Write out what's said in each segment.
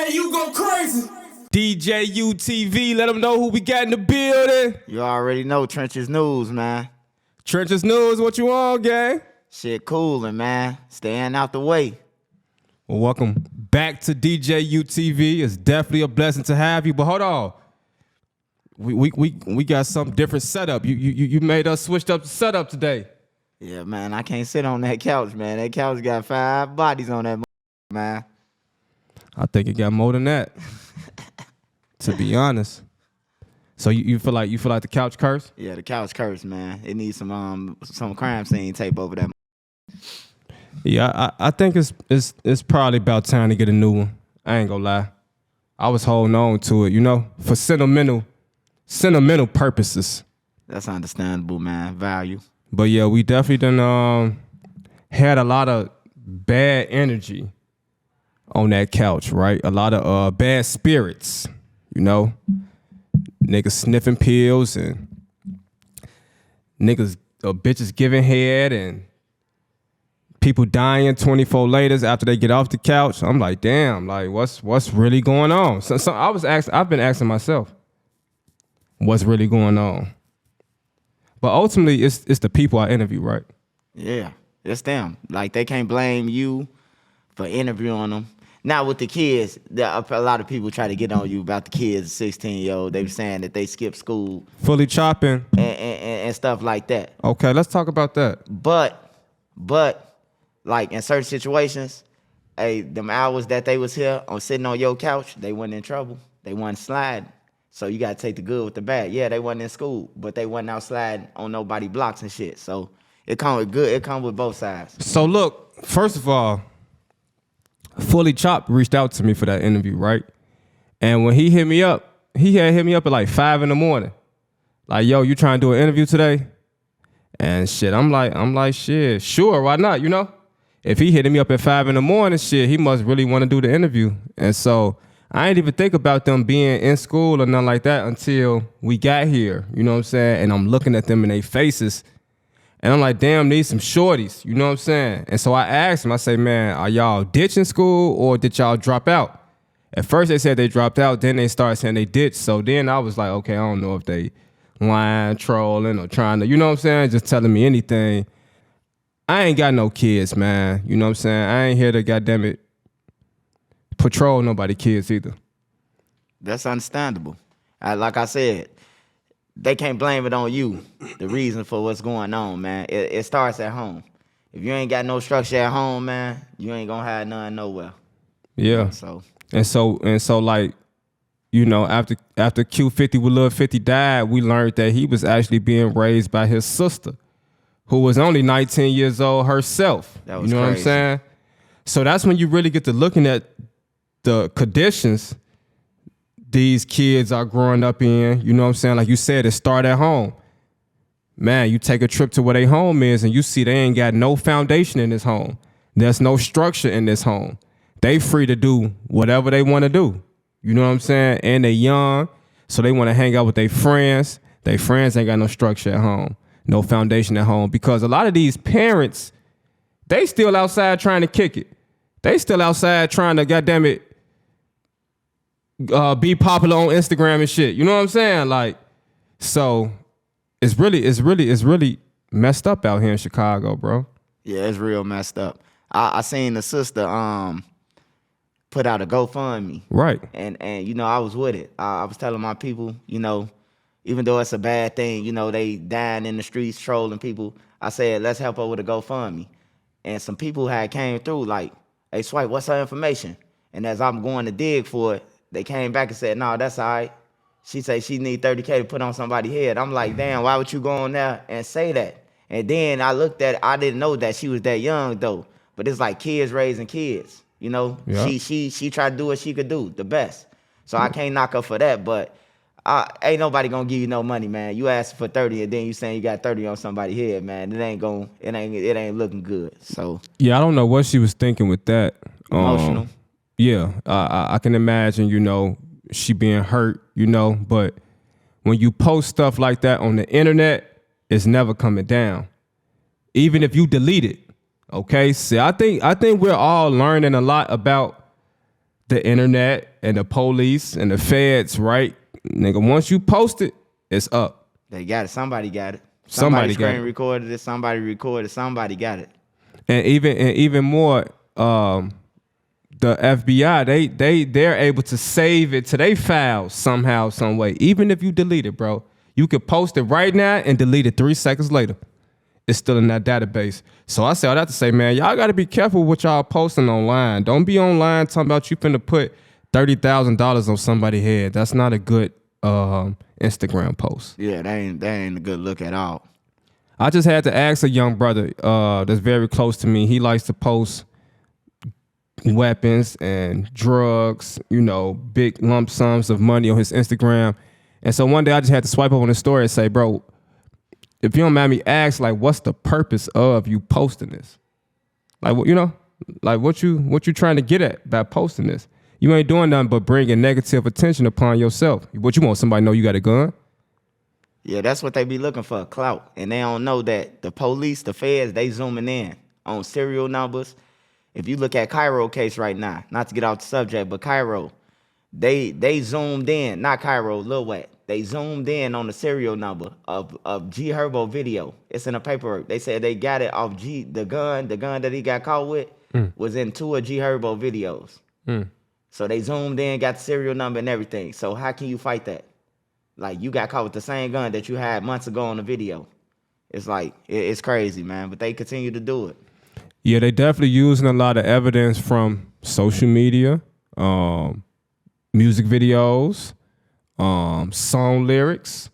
DJU go crazy. DJU TV, let them know who we got in the building. You already know Trenches News, man. Trenches News, what you on, gang? Shit coolin', man. Staying out the way. Well, welcome back to DJU TV. It's definitely a blessing to have you, but hold on. We got some different setup. You made us switched up the setup today. Yeah, man, I can't sit on that couch, man. That couch got 5 bodies on that, man. I think it got more than that, to be honest. So you feel like the couch cursed? Yeah, the couch cursed, man. It needs some crime scene tape over that. Yeah, I think it's probably about time to get a new one. I ain't gonna lie. I was holding on to it, for sentimental purposes. That's understandable, man. Value. But yeah, we definitely done had a lot of bad energy on that couch, right? A lot of bad spirits, Niggas sniffing pills and niggas bitches giving head and people dying 24 later after they get off the couch. I'm like, damn, like what's really going on? So I've been asking myself, what's really going on? But ultimately, it's the people I interview, right? Yeah, it's them. Like, they can't blame you for interviewing them. Now, with the kids, a lot of people try to get on you about the kids, 16-year-old. They were saying that they skipped school. Fully chopping. And stuff like that. Okay, let's talk about that. But, like, in certain situations, them hours that they was here sitting on your couch, they wasn't in trouble. They wasn't sliding. So you got to take the good with the bad. Yeah, they wasn't in school, but they wasn't out sliding on nobody blocks and shit. So it come with good. It come with both sides. So look, first of all, Fully Chopped reached out to me for that interview, right? And when he hit me up, he had hit me up at like 5 a.m. Like, yo, you trying to do an interview today? And shit, I'm like, shit, sure, why not? If he hitting me up at 5 a.m, shit, he must really want to do the interview. And so I ain't even think about them being in school or nothing like that until we got here, you know what I'm saying? And I'm looking at them in their faces, and I'm like, damn, these some shorties, you know what I'm saying? And so I asked him, I say, man, are y'all ditching school or did y'all drop out? At first they said they dropped out, then they started saying they ditched. So then I was like, okay, I don't know if they lying, trolling, or trying to, you know what I'm saying, just telling me anything. I ain't got no kids, man, you know what I'm saying? I ain't here to, goddamn it, patrol nobody kids either. That's understandable. Like I said, they can't blame it on you, the reason for what's going on, man. It starts at home. If you ain't got no structure at home, man, you ain't gonna have none nowhere. Yeah. So like, after Q50 with Lil 50 died, we learned that he was actually being raised by his sister, who was only 19 years old herself. That was crazy. What I'm saying? So that's when you really get to looking at the conditions these kids are growing up in, you know what I'm saying? Like you said, it start at home. Man, you take a trip to where their home is and you see they ain't got no foundation in this home. There's no structure in this home. They free to do whatever they want to do. You know what I'm saying? And they young, so they want to hang out with their friends. Their friends ain't got no structure at home, no foundation at home. Because a lot of these parents, they still outside trying to kick it. They still outside trying to, goddamn it, be popular on Instagram and shit. You know what I'm saying? Like, so it's really messed up out here in Chicago, bro. Yeah, it's real messed up. I seen the sister put out a GoFundMe. Right. And I was with it. I was telling my people, even though it's a bad thing, they dying in the streets, trolling people. I said, let's help her with a GoFundMe. And some people had came through like, hey, Swipe, what's her information? And as I'm going to dig for it, they came back and said, no, that's all right. She said she need $30K to put on somebody's head. I'm like, damn, why would you go on there and say that? And then I looked at it, I didn't know that she was that young though. But it's like kids raising kids, Yeah. She tried to do what she could do, the best. So I can't knock her for that, but ain't nobody gonna give you no money, man. You ask for 30 and then you saying you got 30 on somebody's head, man. It ain't looking good. So yeah, I don't know what she was thinking with that. Emotional. Yeah, I can imagine, she being hurt, but when you post stuff like that on the internet, it's never coming down. Even if you delete it, okay? See, I think we're all learning a lot about the internet and the police and the feds, right? Nigga, once you post it, it's up. They got it. Somebody got it. Somebody got screen it. recorded it. Somebody recorded. Somebody got it. And even more, the FBI, they're able to save it to their files somehow, some way. Even if you delete it, bro, you could post it right now and delete it 3 seconds later. It's still in that database. So I say all that to say, man, y'all got to be careful what y'all posting online. Don't be online talking about you finna put $30,000 on somebody's head. That's not a good Instagram post. Yeah, that ain't a good look at all. I just had to ask a young brother that's very close to me. He likes to post weapons and drugs, you know, big lump sums of money on his Instagram. And so one day I just had to swipe up on his story and say, bro, if you don't mind me ask, like, what's the purpose of you posting this? Like, you know, like what you trying to get at by posting this? You ain't doing nothing but bringing negative attention upon yourself. What you want somebody to know you got a gun? Yeah, that's what they be looking for, clout. And they don't know that the police, the feds, they zooming in on serial numbers. If you look at Cairo case right now, not to get off the subject, but Cairo, they zoomed in, not Cairo, Lil Wack. They zoomed in on the serial number of G Herbo video. It's in the paperwork. They said they got it off the gun that he got caught with was in 2 of G Herbo videos. So they zoomed in, got the serial number and everything. So how can you fight that? Like, you got caught with the same gun that you had months ago on the video. It's like, it's crazy, man. But they continue to do it. Yeah, they definitely using a lot of evidence from social media, music videos, song lyrics,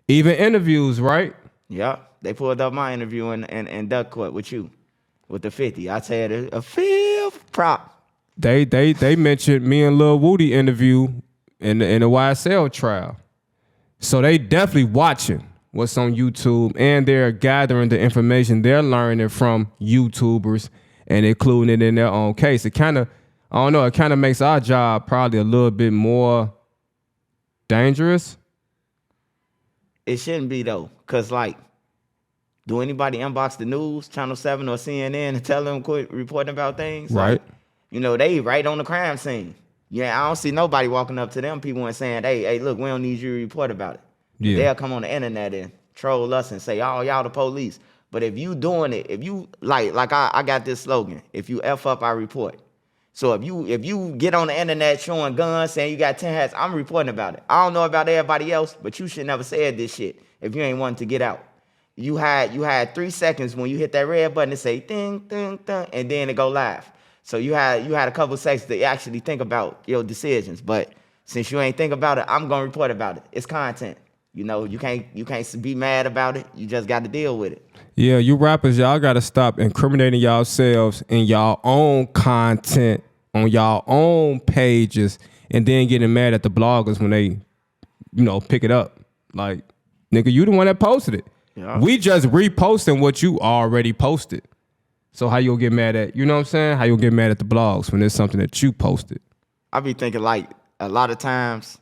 even interviews, right? Yeah, they pulled up my interview in Duck Court with you, with the 50. I said a fifth prop. They mentioned me and Lil Woody interview in the YSL trial. So they definitely watching what's on YouTube, and they're gathering the information they're learning from YouTubers and including it in their own case. It kind of, I don't know, it kind of makes our job probably a little bit more dangerous. It shouldn't be though, cause like, do anybody inbox the news, Channel 7 or CNN, and tell them quit reporting about things? Right. Like, you know, they right on the crime scene. Yeah, I don't see nobody walking up to them people and saying, hey, look, we don't need you to report about it. Yeah. They'll come on the internet and troll us and say, oh, y'all the police. But if you doing it, if you, like I got this slogan, if you F up, I report. So if you get on the internet showing guns, saying you got 10 hats, I'm reporting about it. I don't know about everybody else, but you should never said this shit if you ain't wanting to get out. You had 3 seconds when you hit that red button to say ding, ding, ding, and then it go live. So you had a couple seconds to actually think about your decisions. But since you ain't think about it, I'm gonna report about it. It's content. You know, you can't be mad about it. You just got to deal with it. Yeah, you rappers, y'all got to stop incriminating yourselves in y'all own content on y'all own pages and then getting mad at the bloggers when they, you know, pick it up. Like, nigga, you the one that posted it. Yeah. We just reposting what you already posted. So how you gonna get mad at, you know what I'm saying? How you gonna get mad at the blogs when it's something that you posted? I be thinking like a lot of times,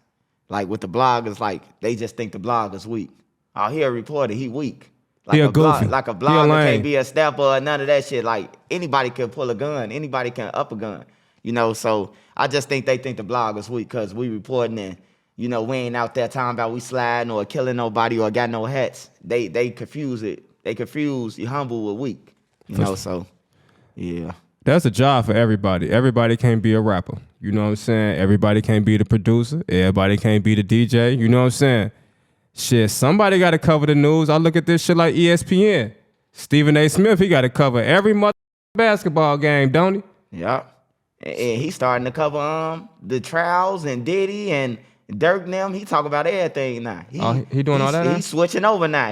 like with the bloggers, like they just think the blogger's weak. Oh, he a reporter, he weak. Like he a goofy. Like a blogger can't be a stepper or none of that shit. Like anybody can pull a gun, anybody can up a gun. You know, so I just think they think the blogger's weak because we reporting and, you know, we ain't out there talking about we sliding or killing nobody or got no hats. They confuse it. They confuse you humble with weak. You know, so, yeah. That's a job for everybody. Everybody can't be a rapper. You know what I'm saying? Everybody can't be the producer. Everybody can't be the DJ. You know what I'm saying? Shit, somebody got to cover the news. I look at this shit like ESPN. Stephen A. Smith, he got to cover every basketball game, don't he? Yeah. And he's starting to cover the trials and Diddy and Dirk and them. He talk about everything now. He doing all that now? He's switching over now.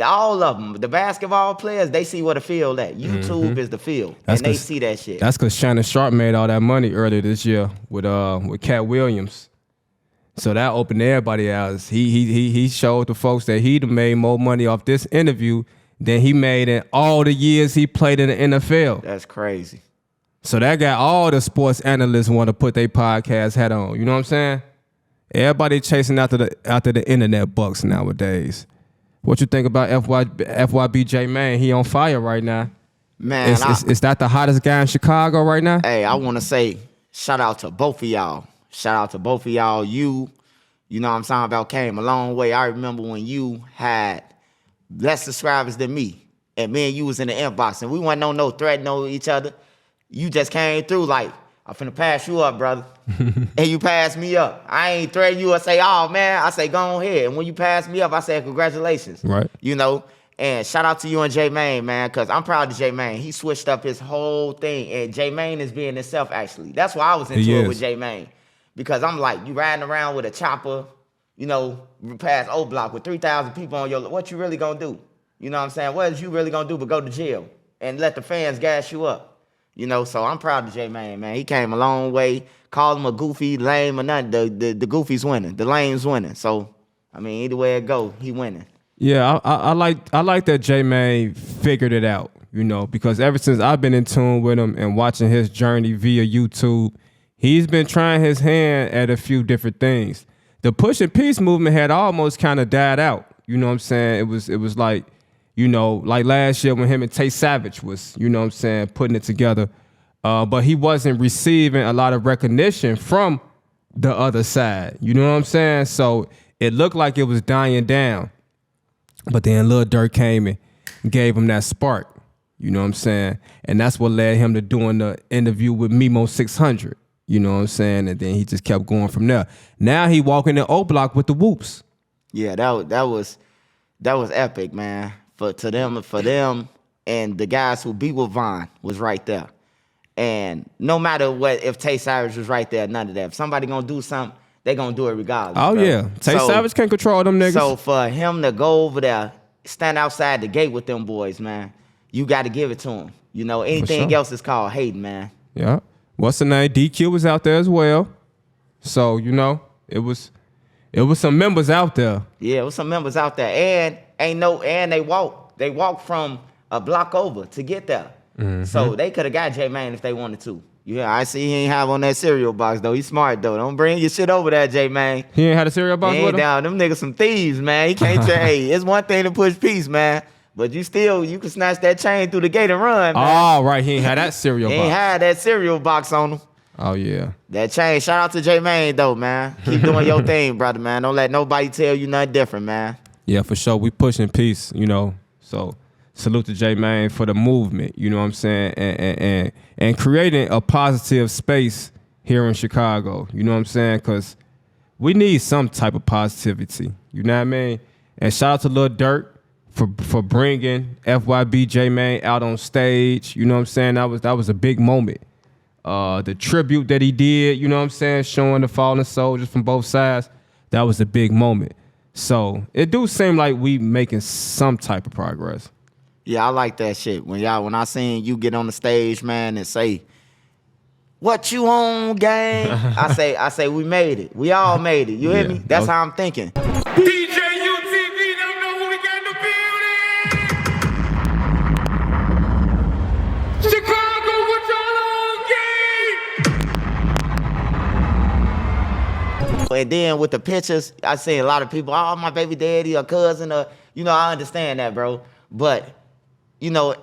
All of them, the basketball players, they see what the field at. YouTube is the field, and they see that shit. That's because Shannon Sharp made all that money earlier this year with Cat Williams. So that opened everybody eyes. He showed the folks that he'd made more money off this interview than he made in all the years he played in the NFL. That's crazy. So that got all the sports analysts want to put their podcast hat on. You know what I'm saying? Everybody chasing after the internet bucks nowadays. What you think about FYB man? He on fire right now. Man, is that the hottest guy in Chicago right now? Hey, I want to say shout out to both of y'all. Shout out to both of y'all. You know what I'm talking about, came a long way. I remember when you had less subscribers than me, and me and you was in the inbox, and we wasn't on no threat, no each other. You just came through like, I'm finna pass you up, brother. And you passed me up. I ain't threaten you or say, oh, man. I say, go ahead. And when you pass me up, I say, congratulations. Right. You know? And shout out to you and J-Main, man, because I'm proud of J-Main. He switched up his whole thing. And J-Main is being himself, actually. That's why I was into it with J-Main. Because I'm like, you riding around with a chopper, you know, past O Block with 3,000 people on your, what you really gonna do? You know what I'm saying? What is you really gonna do but go to jail and let the fans gas you up? You know, so I'm proud of J-Main, man. He came a long way. Call him a goofy, lame, or nothing. The goofy's winning. The lame's winning. So, I mean, either way it go, he winning. Yeah, I like that J-Main figured it out, you know, because ever since I've been in tune with him and watching his journey via YouTube, he's been trying his hand at a few different things. The Push and Peace movement had almost kind of died out. You know what I'm saying? It was like, you know, like last year when him and Tay Savage was, you know what I'm saying, putting it together. But he wasn't receiving a lot of recognition from the other side. You know what I'm saying? So it looked like it was dying down. But then Lil Durk came and gave him that spark. You know what I'm saying? And that's what led him to doing the interview with Memo 600. You know what I'm saying? And then he just kept going from there. Now he walking the O Block with the whoops. Yeah, that was epic, man. For them, and the guys who beat with Vaughn was right there. And no matter what, if Tay Savage was right there, none of that. If somebody gonna do something, they gonna do it regardless. Oh, bro. Yeah. Tay Savage can't control them niggas. So for him to go over there, stand outside the gate with them boys, man, you got to give it to him. You know, anything else is called hating, man. Yeah. What's the name? DQ was out there as well. So, you know, it was some members out there. Yeah, it was some members out there. And they walked from a block over to get there. Mm-hmm. So they could have got J-Main if they wanted to. Yeah, I see he ain't have on that cereal box, though. He's smart, though. Don't bring your shit over there, J-Main. He ain't had a cereal box with him? Down. Them niggas some thieves, man. He can't hey, it's one thing to push peace, man. But you can snatch that chain through the gate and run, man. Oh, right. He ain't had that cereal box. He ain't had that cereal box on him. Oh, yeah. That chain. Shout out to J-Main, though, man. Keep doing your thing, brother, man. Don't let nobody tell you nothing different, man. Yeah, for sure. We pushing peace, you know. So salute to J-Main for the movement, you know what I'm saying? And creating a positive space here in Chicago, you know what I'm saying? Because we need some type of positivity, you know what I mean? And shout out to Lil Dirk for bringing FYB J-Main out on stage, you know what I'm saying? That was a big moment. The tribute that he did, you know what I'm saying, showing the fallen soldiers from both sides, that was a big moment. So it do seem like we making some type of progress. Yeah, I like that shit. When I seen you get on the stage, man, and say, "What you on, gang?" I say we made it. We all made it. You hear me? That's how I'm thinking. DJU TV, don't know who we got in the building. Chicago, what y'all on, gang? And then with the pictures, I see a lot of people, oh, my baby daddy or cousin, or, you know, I understand that, bro. But, you know,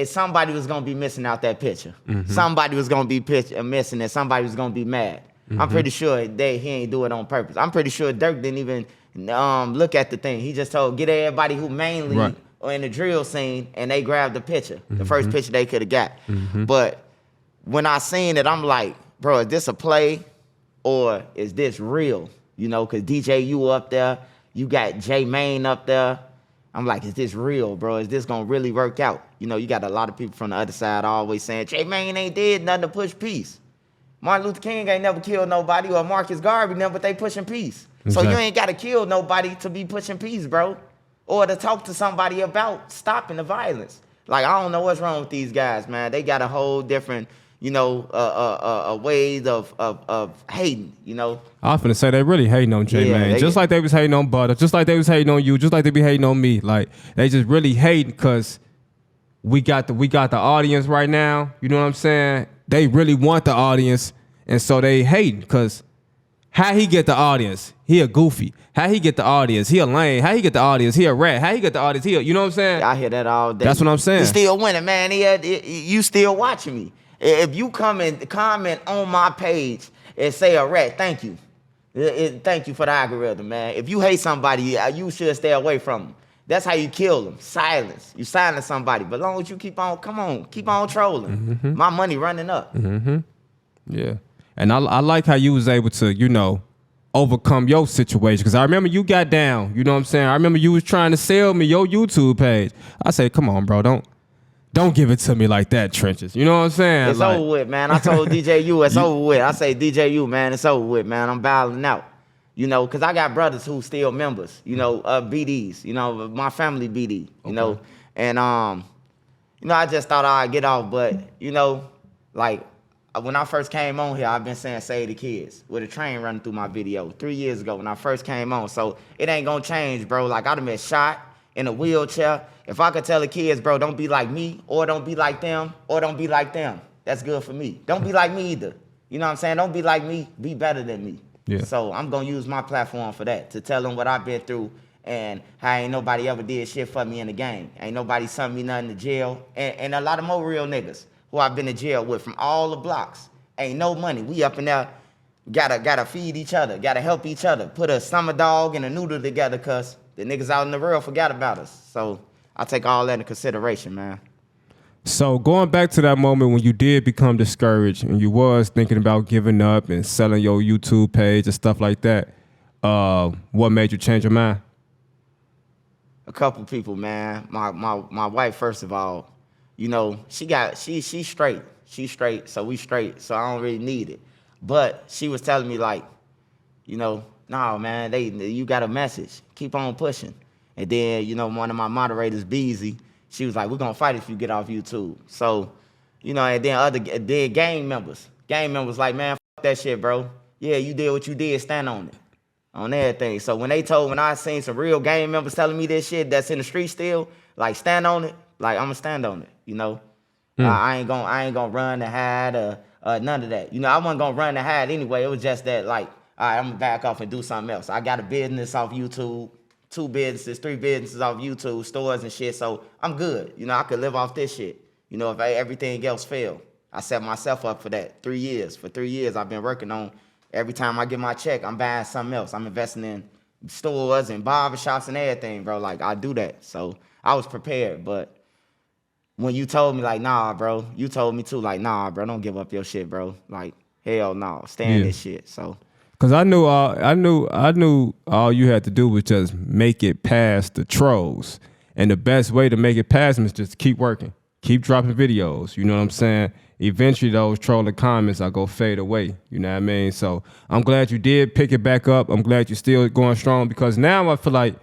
somebody was going to be missing out that picture. Mm-hmm. Somebody was going to be missing and somebody was going to be mad. Mm-hmm. I'm pretty sure he ain't do it on purpose. I'm pretty sure Dirk didn't even look at the thing. He just told, get everybody who mainly are in the drill scene, and they grabbed the picture, the first picture they could have got. Mm-hmm. But when I seen it, I'm like, bro, is this a play? Or is this real? You know, because DJU up there, you got J-Main up there. I'm like, is this real, bro? Is this going to really work out? You know, you got a lot of people from the other side always saying, J-Main ain't did nothing to push peace. Martin Luther King ain't never killed nobody, or Marcus Garvey never, but they pushing peace. Exactly. So you ain't got to kill nobody to be pushing peace, bro. Or to talk to somebody about stopping the violence. Like, I don't know what's wrong with these guys, man. They got a whole different, you know, ways of hating, you know. I was finna say they really hating on J-Main. Just like they was hating on Butter, just like they was hating on you, just like they be hating on me. Like, they just really hating because we got the audience right now. You know what I'm saying? They really want the audience, and so they hating because how he get the audience? He a goofy. How he get the audience? He a lame. How he get the audience? He a rat. How he get the audience? You know what I'm saying? I hear that all day. That's what I'm saying. You still winning, man. You still watching me. If you come and comment on my page and say a rat, thank you. Thank you for the algorithm, man. If you hate somebody, you should stay away from them. That's how you kill them. Silence. You silence somebody. But as long as you keep on trolling. My money running up. Yeah. And I like how you was able to, you know, overcome your situation. Because I remember you got down. You know what I'm saying? I remember you was trying to sell me your YouTube page. I say, come on, bro. Don't give it to me like that, Trenches. You know what I'm saying? It's over with, man. I told DJU it's over with. I say, DJU, man, it's over with, man. I'm bowing out. You know, because I got brothers who still members, you know, BDs, you know, my family BD, you know. And, you know, I just thought I'd get off. But, you know, like, when I first came on here, I've been saying save the kids with a train running through my video 3 years ago when I first came on. So it ain't going to change, bro. Like, I done been shot in a wheelchair. If I could tell the kids, bro, don't be like me, or don't be like them, or don't be like them, that's good for me. Don't be like me either. You know what I'm saying? Don't be like me. Be better than me. Yeah. So I'm going to use my platform for that, to tell them what I've been through and how ain't nobody ever did shit for me in the game. Ain't nobody sent me nothing to jail. And a lot of more real niggas who I've been to jail with from all the blocks. Ain't no money. We up in there, gotta feed each other, gotta help each other. Put a summer dog and a noodle together, cuz the niggas out in the world forgot about us. So I take all that into consideration, man. So going back to that moment when you did become discouraged and you was thinking about giving up and selling your YouTube page and stuff like that, what made you change your mind? A couple people, man. My wife, first of all, you know, she's straight. She's straight, so we straight, so I don't really need it. But she was telling me, like, you know, no, man, you got a message. Keep on pushing. And then, you know, one of my moderators, Beezy, she was like, we're going to fight if you get off YouTube. So, you know, and then gang members like, man, fuck that shit, bro. Yeah, you did what you did, stand on it, on everything. So when I seen some real gang members telling me this shit that's in the street still, like, stand on it, like, I'm going to stand on it, you know. I ain't gonna run and hide or none of that. You know, I wasn't gonna run and hide anyway. It was just that, like, all right, I'm gonna back off and do something else. I got a business off YouTube, 2 businesses, 3 businesses off YouTube, stores and shit. So I'm good. You know, I could live off this shit. You know, if everything else failed, I set myself up for that. 3 years. For 3 years, I've been working on. Every time I get my check, I'm buying something else. I'm investing in stores and barbershops and everything, bro. Like, I do that. So I was prepared, but when you told me, like, nah, bro, you told me too, like, nah, bro, don't give up your shit, bro. Like, hell no, stay in this shit. So, cause I knew all you had to do was just make it past the trolls, and the best way to make it past them is just keep working, keep dropping videos. You know what I'm saying? Eventually, those trolling comments are gonna fade away. You know what I mean? So I'm glad you did pick it back up. I'm glad you're still going strong, because now I feel like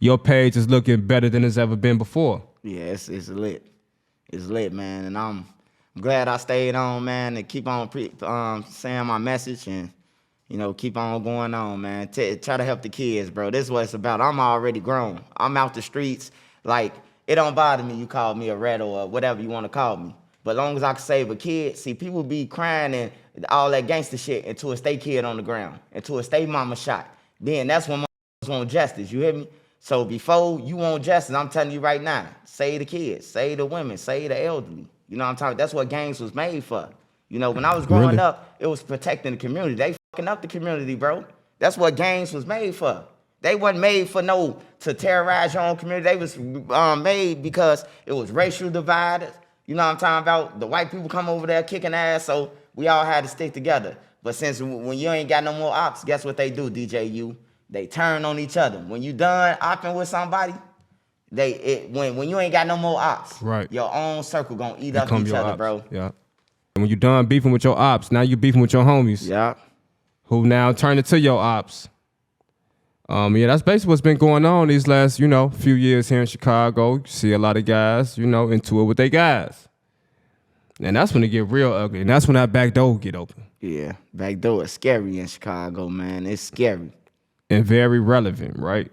your page is looking better than it's ever been before. Yeah, it's lit. It's lit, man, and I'm glad I stayed on, man, and keep on saying my message and, you know, keep on going on, man. Try to help the kids, bro. This is what it's about. I'm already grown. I'm out the streets. Like, it don't bother me you call me a rat or whatever you want to call me. But as long as I can save a kid, see, people be crying and all that gangster shit until it's their kid on the ground, until it's their mama shot. Then that's when motherfuckers want justice, you hear me? So before you want justice, I'm telling you right now, save the kids, save the women, save the elderly. You know what I'm talking about? That's what gangs was made for. You know, when I was growing up, it was protecting the community. They fucking up the community, bro. That's what gangs was made for. They wasn't made for to terrorize your own community. They was made because it was racial divided. You know what I'm talking about? The white people come over there kicking ass, so we all had to stick together. But since when you ain't got no more ops, guess what they do, DJU? They turn on each other. When you done opping with somebody, when you ain't got no more ops, right, your own circle gonna eat up each other, ops, bro. Yeah. And when you done beefing with your ops, now you beefing with your homies. Yeah. Who now turn into your ops. Yeah, that's basically what's been going on these last, few years here in Chicago. You see a lot of guys, into it with their guys. And that's when it get real ugly. And that's when that back door get open. Yeah, back door is scary in Chicago, man. It's scary. And very relevant, right?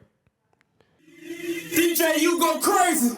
DJ, you go crazy.